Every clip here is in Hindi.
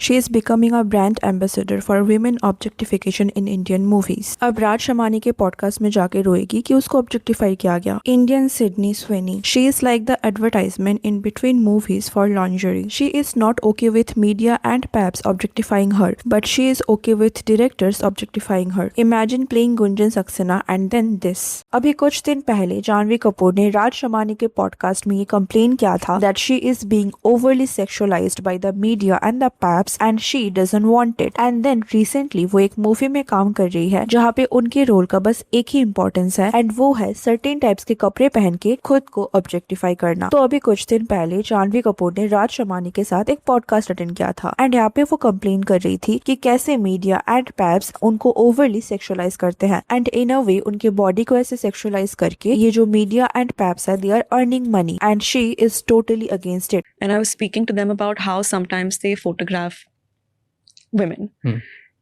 She is becoming a brand ambassador for women objectification in Indian movies. अब राज शमानी के पॉडकास्ट में जाके रोएगी कि उसको ऑब्जेक्टिफाई किया गया. Indian Sydney Sweeney. She is like the advertisement in between movies for lingerie. She is not okay with media and paps objectifying her, but she is okay with directors objectifying her. Imagine playing Gunjan Saxena and then this. अभी कुछ दिन पहले जानवी कपूर ने राज शमानी के पॉडकास्ट में ये कंप्लेन किया था that she is being overly sexualized by the media and the paps and she doesn't want it. And then recently वो एक मूवी में काम कर रही है जहाँ पे उनके रोल का बस एक ही इम्पोर्टेंस है एंड वो है सर्टेन टाइप्स के कपड़े पहन के खुद को ऑब्जेक्टिफाई करना. तो अभी कुछ दिन पहले जानवी कपूर ने राज शमानी के साथ एक पॉडकास्ट अटेंड किया था एंड यहाँ पे वो कंप्लेन कर रही थी कि कैसे मीडिया एंड पैप्स उनको ओवरली सेक्सुअलाइज करते हैं एंड इन अ वे उनके बॉडी को ऐसे सेक्सुअलाइज करके ये जो मीडिया एंड पैप्स है they are earning money and she is totally against it. And I was speaking to them about how sometimes they photograph women.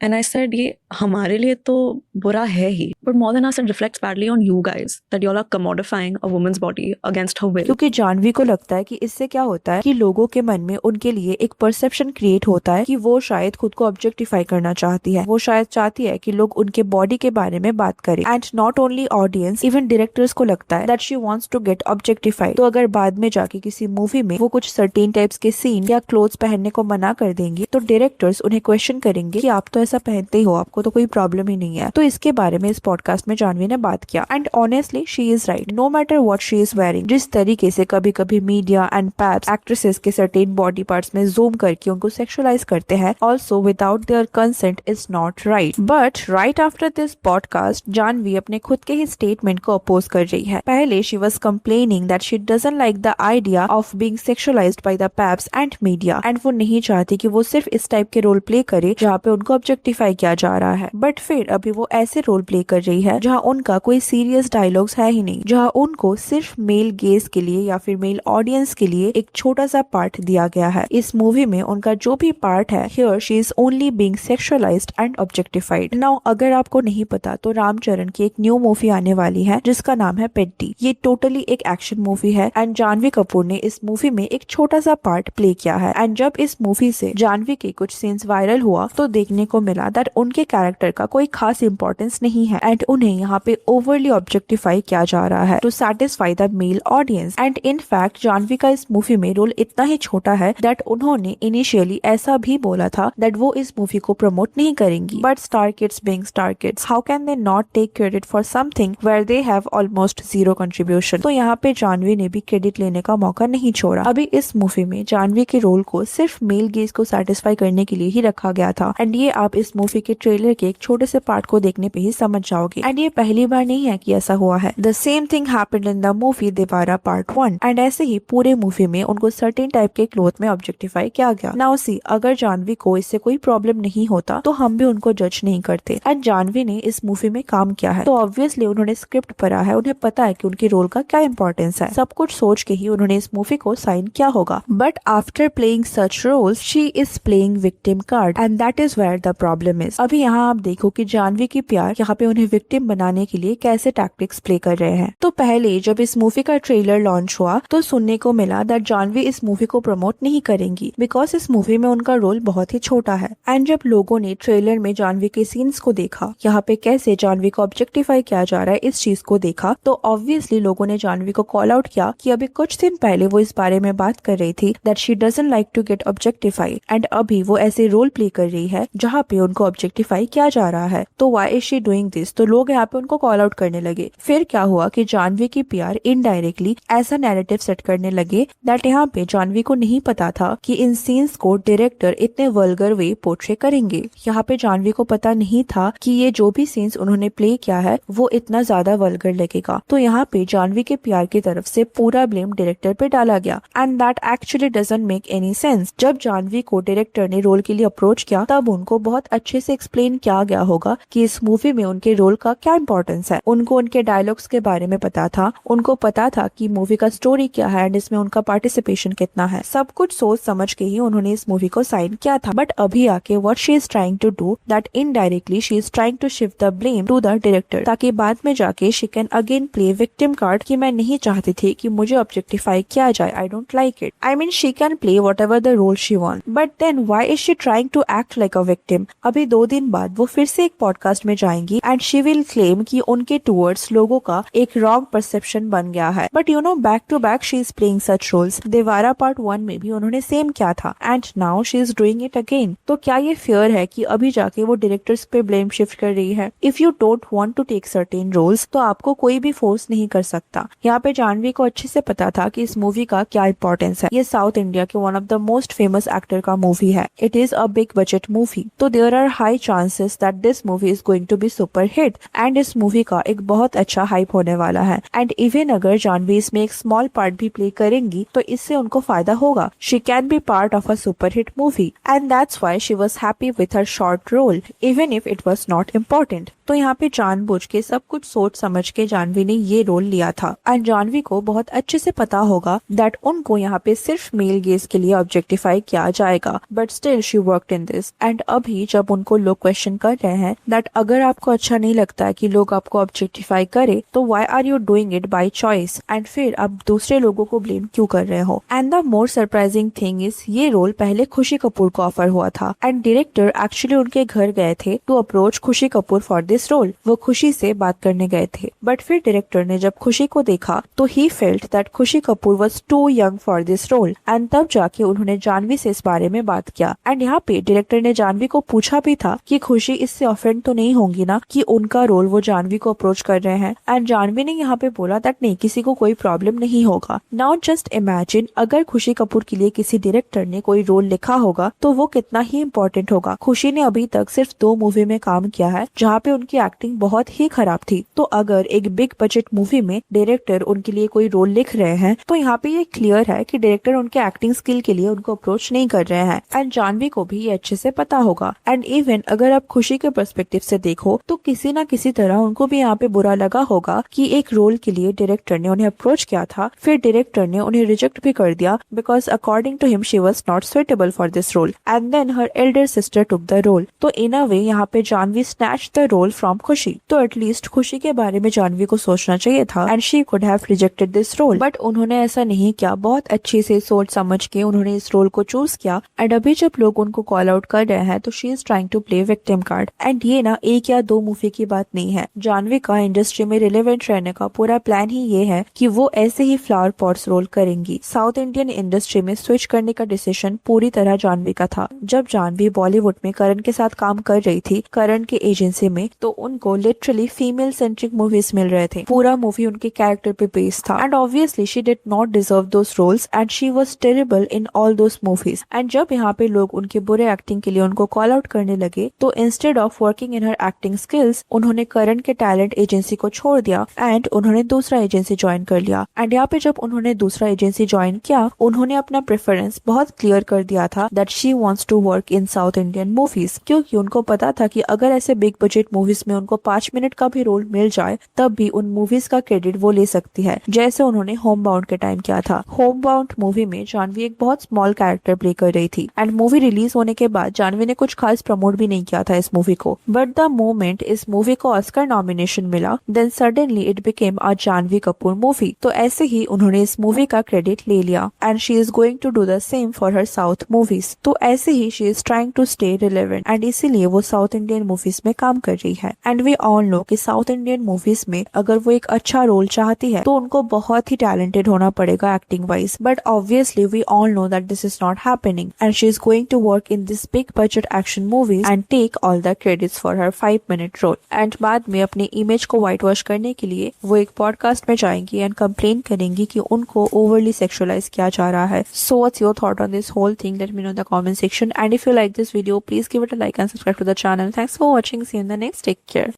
And I said, ये हमारे लिए तो बुरा है ही, but more than us it reflects badly on you guys that you all are commodifying a woman's body against her will. क्योंकि जानवी को लगता है कि इससे क्या होता है कि लोगों के मन में उनके लिए एक परसेप्शन क्रिएट होता है कि वो शायद खुद को ऑब्जेक्टिफाई करना चाहती है, वो शायद चाहती है कि लोग उनके बॉडी के बारे में बात करें and not only audience, even directors को लगता है that she wants to get objectified. तो अगर बाद में जाके किसी मूवी में वो कुछ सर्टेन टाइप्स के सीन या क्लोथ्स पहनने को मना कर देंगे तो डायरेक्टर्स उन्हें क्वेश्चन करेंगे कि आप तो ऐसा पहनते ही हो, आपको तो कोई प्रॉब्लम ही नहीं है. तो इसके बारे में इस पॉडकास्ट में जानवी ने बात किया and honestly she is right. No matter what she is wearing, जिस तरीके से कभी कभी मीडिया एंड पैप्स एक्ट्रेसेस के सर्टेन बॉडी पार्ट्स में जूम करके उनको सेक्सुअलाइज करते हैं also without their consent is not right. But right after this podcast Janhvi अपने खुद के ही स्टेटमेंट को अपोज कर रही है. पहले she was complaining that she doesn't like the idea of being sexualized by the paps and media and वो नहीं चाहती कि वो सिर्फ इस टाइप के रोल प्ले करे जहाँ पे उनको ऑब्जेक्टिफाई किया जा रहा है. बट फिर अभी वो ऐसे रोल प्ले कर रही है जहाँ उनका कोई सीरियस डायलॉग्स है ही नहीं, जहाँ उनको सिर्फ मेल गेज के लिए या फिर मेल ऑडियंस के लिए एक छोटा सा पार्ट दिया गया है. इस मूवी में उनका जो भी पार्ट है here she is only being sexualized and objectified. Now अगर आपको नहीं पता तो रामचरण की एक न्यू मूवी आने वाली है जिसका नाम है पेड्डी. ये टोटली एक एक्शन मूवी है एंड जानवी कपूर ने इस मूवी में एक छोटा सा पार्ट प्ले किया है एंड जब इस मूवी से जानवी के कुछ सीन्स वायरल हुआ तो देखने को मिला दैट उनके कैरेक्टर का कोई खास इंपॉर्टेंस नहीं है एंड उन्हें यहाँ पे ओवरली ऑब्जेक्टिफाई किया जा रहा है to satisfy the male audience. And in fact Janhvi का इस मूवी में रोल इतना ही छोटा है दैट उन्होंने इनिशियली ऐसा भी बोला था दैट वो इस मूवी को प्रमोट नहीं करेंगी. But star kids being star kids, how can they not take credit for something where they have almost zero contribution. तो यहाँ पे जानवी ने भी क्रेडिट लेने का मौका नहीं छोड़ा. अभी इस मूवी में जानवी के रोल को सिर्फ मेल गेज को सेटिस्फाई करने के लिए ही रखा गया था एंड ये आप इस मूवी के ट्रेलर के एक छोटे से पार्ट को देखने पे ही समझ जाओगे. एंड ये पहली बार नहीं है कि ऐसा हुआ है. The same thing happened in the movie Devara part 1 and ऐसे ही पूरे मूवी में उनको सर्टेन टाइप के क्लोथ में ऑब्जेक्टिफाई किया गया. नाउ सी, अगर जानवी को इससे कोई प्रॉब्लम नहीं होता तो हम भी उनको जज नहीं करते. एंड जानवी ने इस मूवी में काम किया है तो ऑब्वियसली उन्होंने स्क्रिप्ट पढ़ा है, उन्हें पता है कि उनके रोल का क्या इंपॉर्टेंस है. सब कुछ सोच के ही उन्होंने इस मूवी को साइन किया होगा. But after playing such roles she is playing victim card and that is where the problem is. अभी यहाँ आप देखो कि जानवी की प्यार यहाँ पे उन्हें विक्टिम बनाने के लिए कैसे टैक्टिक्स प्ले कर रहे हैं. तो पहले जब इस मूवी का ट्रेलर लॉन्च हुआ तो सुनने को मिला दैट जानवी इस मूवी को प्रमोट नहीं करेंगी बिकॉज इस मूवी में उनका रोल बहुत ही छोटा है. एंड जब लोगों ने ट्रेलर में जानवी के सीन्स को देखा, यहाँ पे कैसे जानवी को ऑब्जेक्टिफाई किया जा रहा है इस चीज को देखा, तो ऑब्वियसली लोगों ने जानवी को कॉल आउट किया कि अभी कुछ दिन पहले वो इस बारे में बात कर रही थी that she doesn't like to get objectified and अभी वो ऐसे रोल प्ले कर रही है जहाँ पे उनको ऑब्जेक्टिफाई किया जा रहा है. तो why is she doing this? तो लोग यहाँ पे उनको कॉल आउट करने लगे. फिर क्या हुआ कि जानवी की पीआर इनडायरेक्टली ऐसा नैरेटिव सेट करने लगे दैट यहाँ पे जानवी को नहीं पता था कि इन सीन्स को डायरेक्टर इतने वल्गर वे पोर्ट्रे करेंगे. यहाँ पे जानवी को पता नहीं था कि ये जो भी सीन्स उन्होंने प्ले किया है वो इतना ज्यादा वल्गर लगेगा. तो यहाँ पे जानवी के पीआर की तरफ से पूरा ब्लेम डायरेक्टर पे डाला गया and that actually doesn't make any sense. जब जानवी को डायरेक्टर ने रोल के लिए अप्रोच किया तब उनको बहुत बहुत अच्छे से एक्सप्लेन किया गया होगा कि इस मूवी में उनके रोल का क्या इंपॉर्टेंस है। उनको उनके डायलॉग्स के बारे में पता था, उनको पता था कि मूवी का स्टोरी क्या है एंड इसमें उनका पार्टिसिपेशन कितना है। सब कुछ सोच समझ के ही उन्होंने इस मूवी को साइन किया था। बट अभी आके what she is trying to do that indirectly she is trying to shift the blame to the director, ताकि बाद में जाके she can again play victim card कि मैं नहीं चाहती थी कि मुझे ऑब्जेक्टिफाई किया जाए, I don't like it. I mean she can play whatever the role she want, but then why is she trying to act like a victim. अभी 2 दिन बाद वो फिर से एक पॉडकास्ट में जाएंगी एंड शी विल क्लेम कि उनके टूवर्ड्स लोगों का एक रॉन्ग परसेप्शन बन गया है। But you know, back to back she is playing such roles. Devara part 1 में भी उन्होंने सेम किया था and now she is doing it again. तो क्या ये फेयर है कि अभी जाके वो डायरेक्टर्स पे ब्लेम शिफ्ट कर रही है? If you don't want to take certain roles तो आपको कोई भी फोर्स नहीं कर सकता। यहाँ पे जानवी को अच्छे से पता था कि इस मूवी का क्या इंपॉर्टेंस है। ये साउथ इंडिया के one of the most famous actor का मूवी है। It is a big budget movie, तो there are high chances that this movie is going to be super hit and इस मूवी का एक बहुत अच्छा हाइप होने वाला है। एंड इवन अगर जानवी इसमें एक स्मॉल पार्ट भी प्ले करेंगी तो इससे उनको फायदा होगा। She can be part of a super hit movie and that's why she was happy with her short role even if it was not important. तो यहाँ पे जानबूझ के सब कुछ सोच समझ के जानवी ने ये रोल लिया था एंड जानवी को बहुत अच्छे से पता होगा दैट उनको यहाँ पे सिर्फ मेल गेज के लिए ऑब्जेक्टिफाई किया जाएगा, but still she worked in this. And अभी जब उनको लोग क्वेश्चन कर रहे हैं दैट अगर आपको अच्छा नहीं लगता है कि लोग आपको ऑब्जेक्टिफाई करे तो why are you doing it by choice, and फिर आप दूसरे लोगों को ब्लेम क्यों कर रहे हो। And the more surprising thing is ये रोल पहले खुशी कपूर को ऑफर हुआ था एंड डायरेक्टर एक्चुअली उनके घर गए थे टू अप्रोच खुशी कपूर फॉर दिस रोल। वो खुशी से बात करने गए थे, बट फिर डायरेक्टर ने जब खुशी को देखा तो ही felt that Khushi Kapoor was too young for this role and तब जाके उन्होंने जानवी से इस बारे में बात किया। एंड यहाँ पे डायरेक्टर ने जानवी को पूछा भी था कि खुशी इससे ऑफेंड तो नहीं होंगी ना कि उनका रोल वो जानवी को अप्रोच कर रहे हैं। एंड जानवी ने यहाँ पे बोला दैट नहीं, किसी को कोई प्रॉब्लम नहीं होगा। नाउ जस्ट इमेजिन अगर खुशी कपूर के लिए किसी डायरेक्टर ने कोई रोल लिखा होगा तो वो कितना ही इम्पोर्टेंट होगा। खुशी ने अभी तक सिर्फ 2 मूवी में काम किया है जहाँ पे उनकी एक्टिंग बहुत ही खराब थी। तो अगर एक बिग बजट मूवी में डायरेक्टर उनके लिए कोई रोल लिख रहे हैं तो यहाँ पे ये क्लियर है कि डायरेक्टर उनके एक्टिंग स्किल के लिए उनको अप्रोच नहीं कर रहे हैं। एंड जानवी को भी ये अच्छे से पता होगा। एंड इवन अगर आप खुशी के पर्सपेक्टिव से देखो तो किसी ना किसी तरह उनको भी यहाँ पे बुरा लगा होगा कि एक रोल के लिए डायरेक्टर ने उन्हें अप्रोच किया था, फिर डायरेक्टर ने उन्हें रिजेक्ट भी कर दिया because according to him she was not suitable for this role and then her elder sister took the role. तो इन अ वे यहाँ पे Janhvi snatch the role from Khushi. तो एटलीस्ट खुशी के बारे में जानवी को सोचना चाहिए था and she could have rejected this role, but उन्होंने ऐसा नहीं किया। बहुत अच्छे से सोच समझ के उन्होंने इस रोल को चूज किया। एंड अभी जब लोग उनको कॉल आउट कर रहे हैं तो she is trying to play victim card. And ये ना 1 या 2 मूवी की बात नहीं है। जानवी का इंडस्ट्री में रिलेवेंट रहने का पूरा प्लान ही ये है कि वो ऐसे ही फ्लावर पॉट्स रोल करेंगी। साउथ इंडियन इंडस्ट्री में स्विच करने का डिसीजन पूरी तरह जानवी का था। जब जानवी बॉलीवुड में करण के साथ काम कर रही थी, करण के एजेंसी में, तो उनको लिटरली फीमेल सेंट्रिक मूवीज मिल रहे थे। पूरा मूवी उनके कैरेक्टर पे बेस्ड था and obviously she did not deserve those roles and she was terrible in all those movies. And जब यहाँ पे लोग उनके बुरे एक्टिंग के लिए उनको कॉल आउट करने लगे तो instead of working in her acting skills उन्होंने करण के टैलेंट एजेंसी को छोड़ दिया एंड उन्होंने दूसरा एजेंसी ज्वाइन कर लिया। एंड यहाँ पे जब उन्होंने दूसरा एजेंसी ज्वाइन किया उन्होंने अपना प्रेफरेंस बहुत क्लियर कर दिया था that she wants to work in South Indian movies, क्योंकि उनको पता था कि अगर ऐसे बिग बजट मूवीज में उनको 5 मिनट का भी रोल मिल जाए तब भी उन मूवीज का क्रेडिट वो ले सकती है, जैसे उन्होंने होम बाउंड के टाइम किया था। होम बाउंड मूवी में जानवी एक बहुत स्मॉल कैरेक्टर प्ले कर रही थी एंड मूवी रिलीज होने के बाद जानवी ने कुछ खास प्रमोट भी नहीं किया था इस मूवी को, बट द मोमेंट इस मूवी को ऑस्कर नॉमिनेशन मिला then suddenly it became a Janhvi Kapoor movie. तो ऐसे ही उन्होंने इस मूवी का क्रेडिट ले लिया and she is going to do the same for her South movies. तो ऐसे ही she is trying to stay relevant and इसीलिए वो साउथ इंडियन मूवीज में काम कर रही है। एंड वी ऑल नो कि साउथ इंडियन मूवीज में अगर वो एक अच्छा रोल चाहती है तो उनको बहुत ही टैलेंटेड होना पड़ेगा acting wise, but obviously we all know that this is not happening and she is going to work in this big budget action movies and take all the credits for her 5 minute role. And बाद में अपने इमेज को व्हाइट वॉश करने के लिए वो एक पॉडकास्ट में जाएंगी एंड कंप्लेन करेंगी कि उनको ओवरली सेक्सुअलाइज किया जा रहा है। So what's your thought on this whole thing? Let me know in the comment section and if you like this video please give it a like and subscribe to the channel. Thanks for watching, see you in the next, take care.